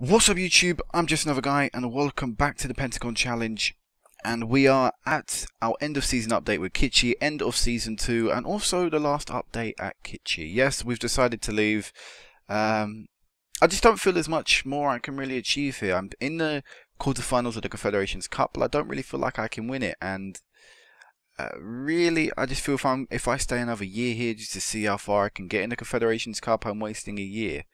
What's up YouTube, I'm just another guy and welcome back to the Pentagon challenge, and we are at our end of season update with Kitchee, end of season 2 and also the last update at Kitchee. Yes, we've decided to leave. I just don't feel there's much more I can really achieve here. I'm in the quarterfinals of the Confederations Cup, but I don't really feel like I can win it, and really I just feel if I stay another year here just to see how far I can get in the Confederations Cup, I'm wasting a year.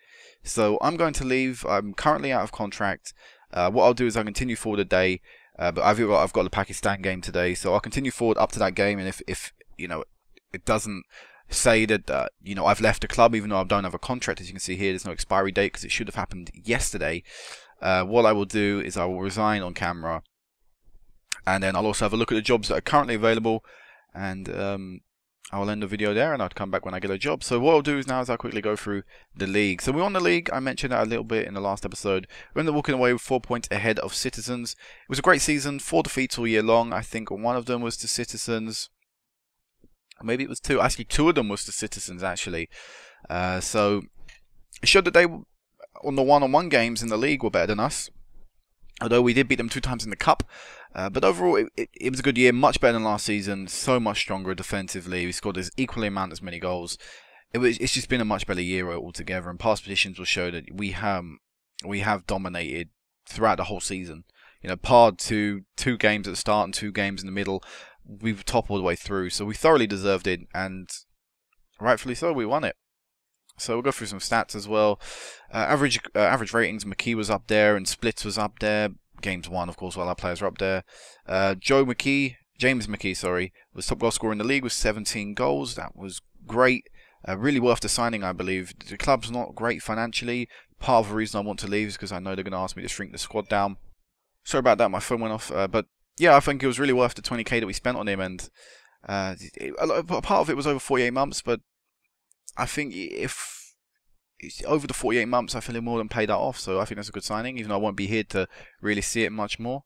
So I'm going to leave. I'm currently out of contract. What I'll do is I'll continue forward a day, but I've got the Pakistan game today, so I'll continue forward up to that game. And if you know it doesn't say that you know I've left the club, even though I don't have a contract, as you can see here, there's no expiry date because it should have happened yesterday. What I will do is I will resign on camera, and then I'll also have a look at the jobs that are currently available, and I will end the video there and I'll come back when I get a job. So what I'll do is I'll quickly go through the league. So we won the league. I mentioned that a little bit in the last episode. We ended up walking away with 4 points ahead of Citizens. It was a great season, 4 defeats all year long. I think one of them was to Citizens. Maybe it was 2. Actually, 2 of them was to Citizens, actually. So it showed that they, on the one-on-one games in the league, were better than us. Although we did beat them 2 times in the cup. But overall, it was a good year, much better than last season, so much stronger defensively. We scored as equally amount as many goals. It's just been a much better year altogether, and past positions will show that we have dominated throughout the whole season. You know, parred two games at the start and 2 games in the middle. We've topped all the way through, so we thoroughly deserved it, and rightfully so, we won it. So we'll go through some stats as well. Average ratings, McKee was up there, and splits was up there. Games won, of course, while our players were up there. James McKee, sorry, was top goal scorer in the league with 17 goals. That was great. Really worth the signing, I believe. The club's not great financially. Part of the reason I want to leave is because I know they're going to ask me to shrink the squad down. Sorry about that, my phone went off. But yeah, I think it was really worth the 20k that we spent on him, and part of it was over 48 months, but I think if over the 48 months, I feel he more than paid that off, so I think that's a good signing, even though I won't be here to really see it much more,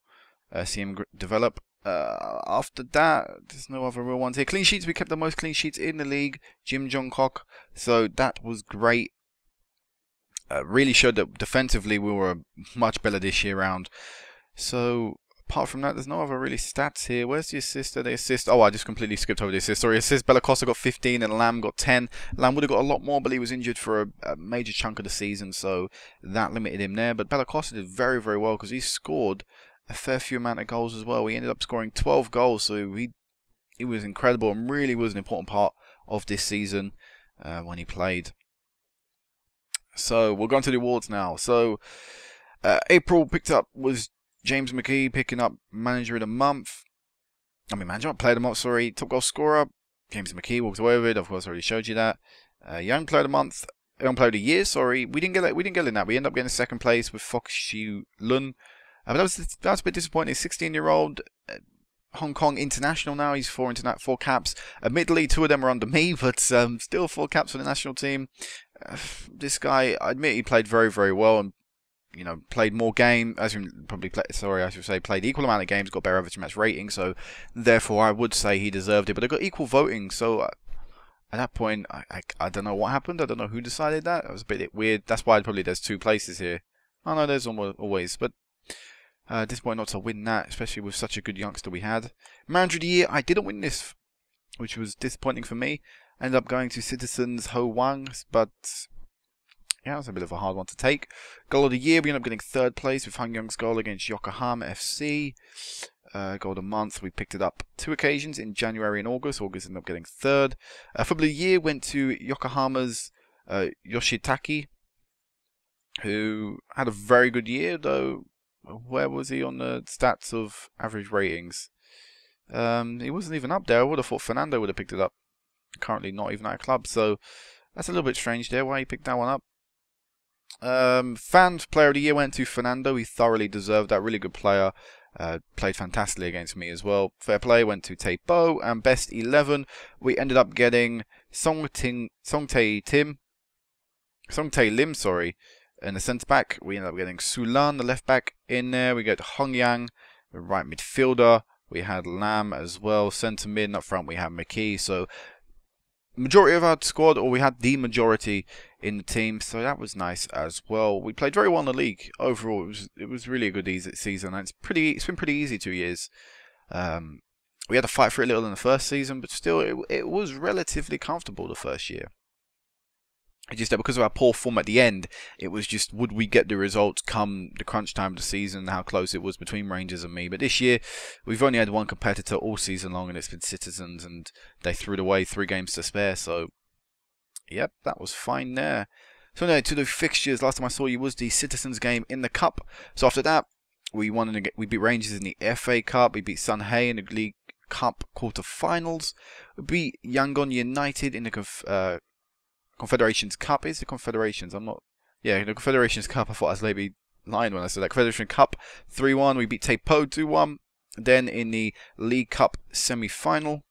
see him develop. After that, there's no other real ones here. Clean sheets, we kept the most clean sheets in the league, Jim Jongkok, so that was great. Really showed that defensively we were much better this year round. So apart from that, there's no other really stats here. Where's the assist? The assist. Oh, I just completely skipped over the assist. Sorry, assist. Bella Costa got 15 and Lamb got 10. Lamb would have got a lot more, but he was injured for a major chunk of the season, so that limited him there. But Bella Costa did very, very well because he scored a fair few amount of goals as well. He ended up scoring 12 goals, so he was incredible and really was an important part of this season when he played. So we'll go on to the awards now. So April picked up was James McKee picking up Manager of the Month. Player of the Month, sorry. Top Goal Scorer, James McKee walked away with it. Of course, I already showed you that. Young Player of the Month, Young Player of the Year, sorry. We didn't get in that. We ended up getting 2nd place with Fox Xiu Lun. But that was a bit disappointing. 16-year-old Hong Kong international now. He's 4 caps. Admittedly, 2 of them are under me, but still 4 caps for the national team. This guy, I admit, he played very, very well, and you know, played more games, played equal amount of games, got better average match rating, so therefore I would say he deserved it, but they got equal voting, so at that point, I don't know what happened, I don't know who decided that, it was a bit weird, that's why probably there's 2 places here. I know there's always, but at this point not to win that, especially with such a good youngster we had. Manager of the Year, I didn't win this, which was disappointing for me, ended up going to Citizens Ho Wang, but yeah, it's a bit of a hard one to take. Goal of the Year, we ended up getting 3rd place with Han Young's goal against Yokohama FC. Goal of the Month, we picked it up 2 occasions in January and August. August ended up getting 3rd. Football of the Year went to Yokohama's Yoshitaki, who had a very good year, though. Where was he on the stats of average ratings? He wasn't even up there. I would have thought Fernando would have picked it up. Currently not even at a club, so that's a little bit strange there, why he picked that one up. Fan Player of the Year went to Fernando. He thoroughly deserved that. Really good player. Played fantastically against me as well. Fair Play went to Tae Bo. And Best 11, we ended up getting Song Tae Lim, sorry, in the centre back. We ended up getting Sulan, the left back, in there. We got Hong Yang, the right midfielder. We had Lam as well. Centre mid, up front we have McKee. So majority of our squad, or we had the majority in the team, so that was nice as well. We played very well in the league overall. It was really a good season, and it's been pretty easy 2 years. We had to fight for it a little in the first season, but still it was relatively comfortable the first year. It's just that because of our poor form at the end, it was just, would we get the results come the crunch time of the season, how close it was between Rangers and me. But this year, we've only had one competitor all season long, and it's been Citizens, and they threw it away 3 games to spare. So, yep, that was fine there. So now to the fixtures, last time I saw you was the Citizens game in the Cup. So after that, we beat Rangers in the FA Cup, we beat Sunhay in the League Cup quarter-finals, we beat Yangon United in the Confederations Cup. Is the Confederations? Yeah, the Confederations Cup. I thought I was maybe lying when I said that. Confederation Cup 3-1. We beat Taipo 2-1. Then in the League Cup semi-final.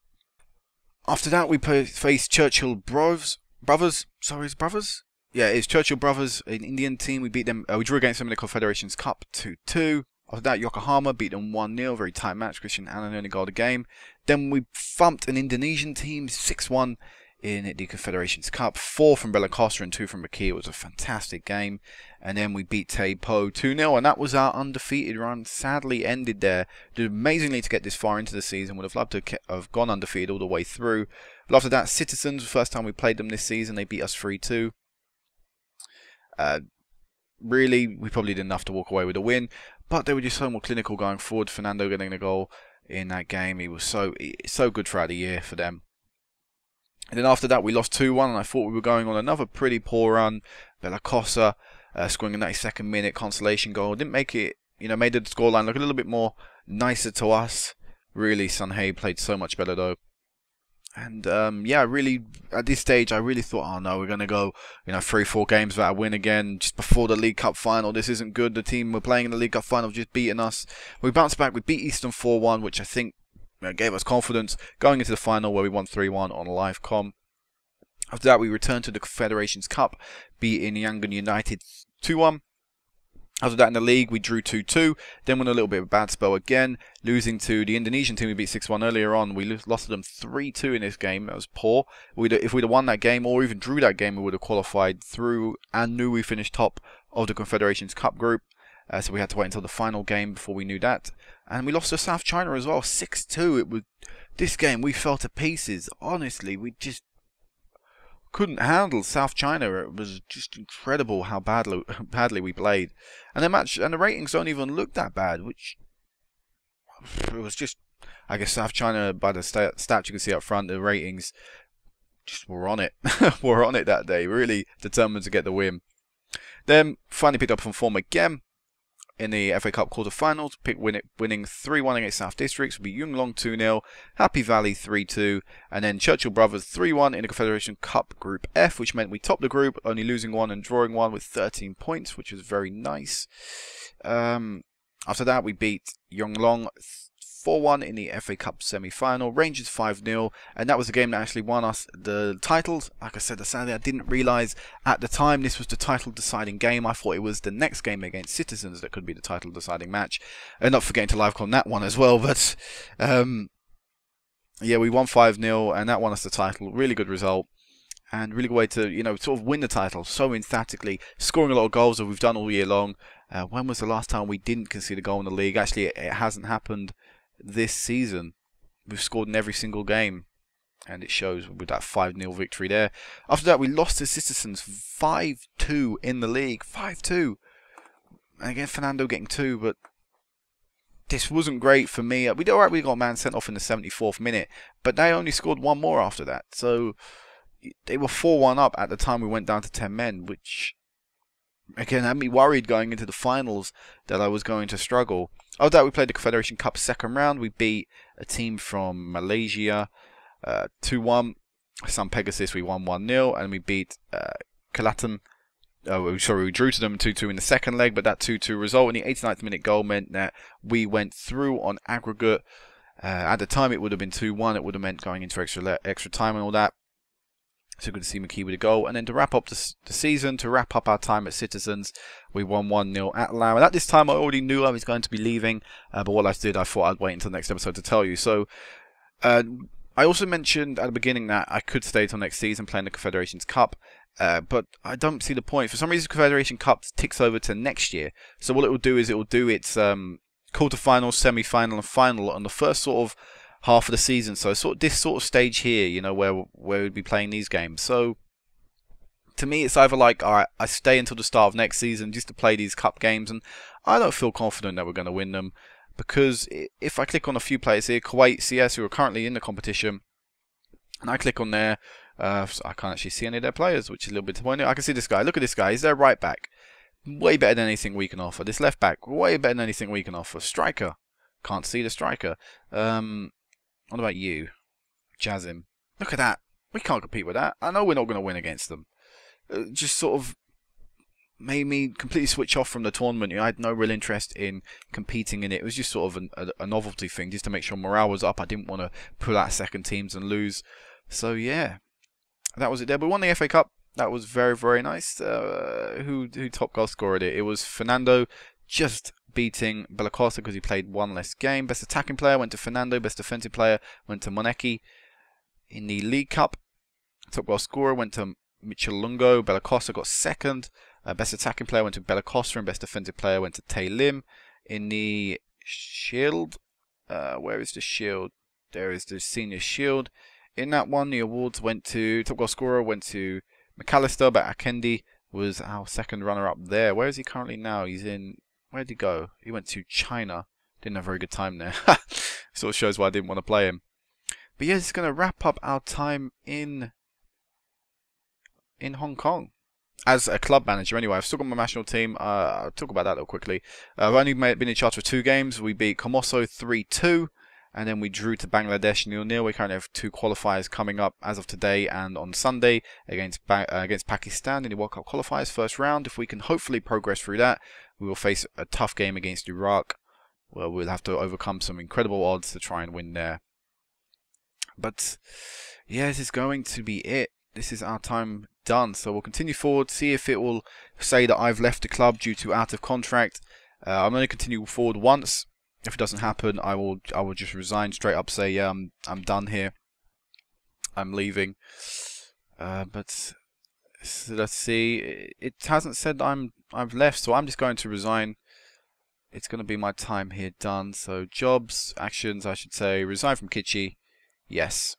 After that, we faced Churchill Brothers. Sorry, it's Brothers? Yeah, it's Churchill Brothers, an Indian team. We beat them. We drew against them in the Confederations Cup 2-2. After that, Yokohama beat them 1-0. Very tight match. Christian Annan only got the game. Then we thumped an Indonesian team 6-1. In the Confederations Cup, 4 from Bella Costa and 2 from Makir. It was a fantastic game. And then we beat Taipo 2-0, and that was our undefeated run. Sadly ended there. Did amazingly to get this far into the season. Would have loved to have gone undefeated all the way through. But after that, Citizens, the first time we played them this season, they beat us 3-2. Really, we probably did enough to walk away with a win, but they were just so more clinical going forward. Fernando getting the goal in that game. He was so good throughout the year for them. And then after that, we lost 2-1, and I thought we were going on another pretty poor run. Bella Costa scoring a 92nd minute consolation goal. Didn't make it, made the scoreline look a little bit more nicer to us. Really, Sunhay played so much better though. And yeah, really, at this stage, I really thought, oh no, we're going to go, 3-4 games without a win again, just before the League Cup final. This isn't good. The team we're playing in the League Cup final just beating us. We bounced back. We beat Eastern 4-1, which I think gave us confidence going into the final, where we won 3-1 on live com. After that, we returned to the Confederations Cup, beating Yangon United 2-1. After that, in the league, we drew 2-2. Then went a little bit of a bad spell again, losing to the Indonesian team we beat 6-1 earlier on. We lost to them 3-2 in this game. That was poor. If we'd have won that game, or even drew that game, we would have qualified through and knew we finished top of the Confederations Cup group. So we had to wait until the final game before we knew that. And we lost to South China as well, 6-2. This game, we fell to pieces. Honestly, we just couldn't handle South China. It was just incredible how badly we played. And the ratings don't even look that bad, which it was just, I guess South China, by the stats you can see up front, the ratings just were on it. Were on it that day, really determined to get the win. Then finally picked up from form again in the FA Cup quarter-finals, winning 3-1 against South Districts. We beat Yunglong 2-0, Happy Valley 3-2, and then Churchill Brothers 3-1 in the Confederation Cup Group F, which meant we topped the group, only losing 1 and drawing 1 with 13 points, which was very nice. After that, we beat Yonglong 4-1 in the FA Cup semi-final, Rangers 5-0, and that was the game that actually won us the titles. Like I said, sadly, I didn't realise at the time this was the title-deciding game. I thought it was the next game against Citizens that could be the title-deciding match. And not forgetting to live-con that one as well, but yeah, we won 5-0, and that won us the title. Really good result. And really good way to, sort of win the title so emphatically, scoring a lot of goals that we've done all year long. When was the last time we didn't concede a goal in the league? Actually, it hasn't happened this season. We've scored in every single game, and it shows with that 5-0 victory there. After that, we lost to Citizens 5-2 in the league. 5-2. And again, Fernando getting 2, but this wasn't great for me. We did alright, we got a man sent off in the 74th minute, but they only scored 1 more after that. So they were 4-1 up at the time we went down to 10 men, which again had me worried going into the finals that I was going to struggle. After that, we played the Confederation Cup second round. We beat a team from Malaysia 2-1. Sun Pegasus, we won 1-0. And we beat Kelatan. We drew to them 2-2 in the second leg. But that 2-2 result in the 89th minute goal meant that we went through on aggregate. At the time, it would have been 2-1. It would have meant going into extra time and all that. So good to see McKee with a goal. And then to wrap up the season, to wrap up our time at Citizens, we won 1-0 at Lao. And at this time, I already knew I was going to be leaving. But what I did, I thought I'd wait until the next episode to tell you. So I I also mentioned at the beginning that I could stay till next season playing the Confederations Cup, but I don't see the point. For some reason, Confederation Cup ticks over to next year. So what it will do is it will do its quarterfinal, semi-final, and final on the first sort of half of the season. So this sort of stage here, you know, where we'd be playing these games. So to me, it's either like, alright, I stay until the start of next season just to play these cup games, and I don't feel confident that we're going to win them. Because if I click on a few players here, Kuwait, CS, who are currently in the competition, and I click on there, so I can't actually see any of their players, which is a little bit disappointing. I can see this guy. Look at this guy. He's their right back. Way better than anything we can offer. This left back, way better than anything we can offer. Striker. Can't see the striker. What about you? Jazim. Look at that. We can't compete with that. I know we're not going to win against them. Just sort of made me completely switch off from the tournament. You know, I had no real interest in competing in it. It was just sort of a novelty thing, just to make sure morale was up. I didn't want to pull out second teams and lose. So yeah, that was it there. We won the FA Cup. That was very, very nice. Who top goal scored it? It was Fernando, just beating Belacosta because he played one less game. Best attacking player went to Fernando. Best defensive player went to Monecki. In the League Cup, top goal scorer went to Michelungo. Belacosta got second. Best attacking player went to Belacosta, and best defensive player went to Tay Lim. In the Shield, where is the Shield? There is the Senior Shield. In that one, the awards went to top goal scorer went to McAllister, but Akendi was our second runner-up there. Where is he currently now? He's in. Where did he go? He went to China. Didn't have a very good time there. Sort of shows why I didn't want to play him. But yeah, it's going to wrap up our time in Hong Kong as a club manager. Anyway, I've still got my national team. I'll talk about that real quickly. I've only been in charge for 2 games. We beat Komoso 3-2, and then we drew to Bangladesh 0-0. We currently have 2 qualifiers coming up as of today and on Sunday against Pakistan in the World Cup qualifiers first round. If we can hopefully progress through that, we will face a tough game against Iraq, where we'll have to overcome some incredible odds to try and win there. But yeah, this is going to be it. This is our time done. So we'll continue forward, see if it will say that I've left the club due to out of contract. I'm going to continue forward once. If it doesn't happen, I will just resign straight up, say I'm done here. I'm leaving. But let's see. It hasn't said I've left, so I'm just going to resign. It's going to be my time here done. So jobs, actions, I should say. Resign from Kitchee. Yes.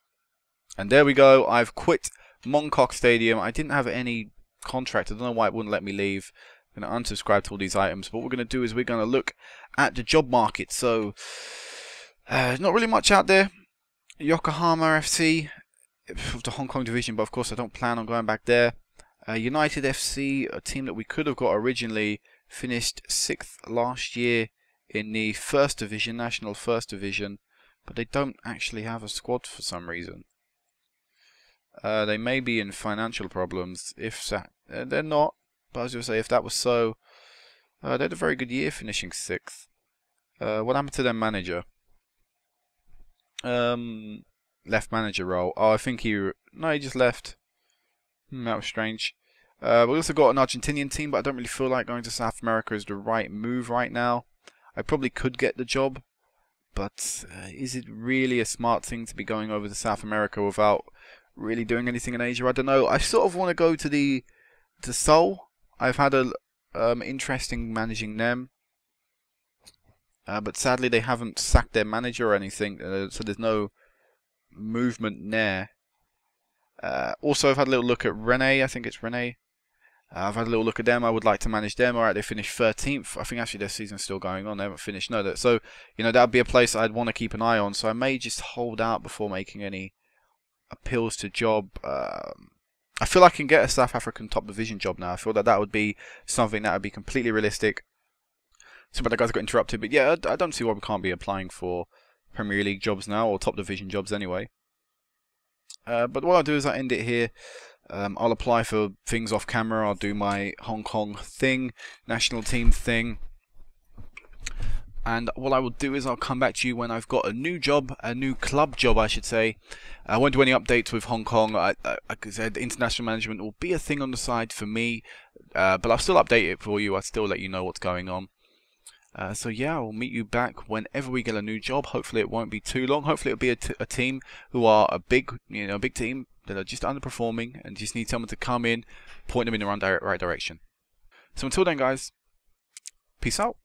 And there we go. I've quit Mongkok Stadium. I didn't have any contract. I don't know why it wouldn't let me leave. I'm going to unsubscribe to all these items. But what we're going to do is we're going to look at the job market. So, there's not really much out there. Yokohama FC, of the Hong Kong division, but of course I don't plan on going back there. United FC, a team that we could have got originally, finished 6th last year in the First Division, National First Division. But they don't actually have a squad for some reason. They may be in financial problems. If they're not, but I was going to say, if that was so, they had a very good year finishing 6th. What happened to their manager? Left manager role. Oh, I think he just left. That was strange. We also got an Argentinian team, but I don't really feel like going to South America is the right move right now. I probably could get the job, but is it really a smart thing to be going over to South America without really doing anything in Asia? I don't know. I sort of want to go to Seoul. I've had a interesting managing them, but sadly they haven't sacked their manager or anything, so there's no movement there. Also, I've had a little look at Rene. I think it's Rene. I've had a little look at them. I would like to manage them. Alright, they finished 13th. I think actually their season's still going on. They haven't finished. No, so you know that would be a place I'd want to keep an eye on. So I may just hold out before making any appeals to job. I feel I can get a South African top division job now. I feel that would be something that would be completely realistic. So, but the guys got interrupted. But yeah, I don't see why we can't be applying for Premier League jobs now, or top division jobs anyway. But what I'll do is I'll end it here. I'll apply for things off camera. I'll do my Hong Kong thing, national team thing. And what I will do is I'll come back to you when I've got a new job, a new club job I should say. I won't do any updates with Hong Kong. Like I said, international management will be a thing on the side for me. But I'll still update it for you. I'll still let you know what's going on. So yeah, I'll meet you back whenever we get a new job. Hopefully it won't be too long. Hopefully it'll be a team who are a big, big team that are just underperforming and just need someone to come in, point them in the right direction. So until then, guys, peace out.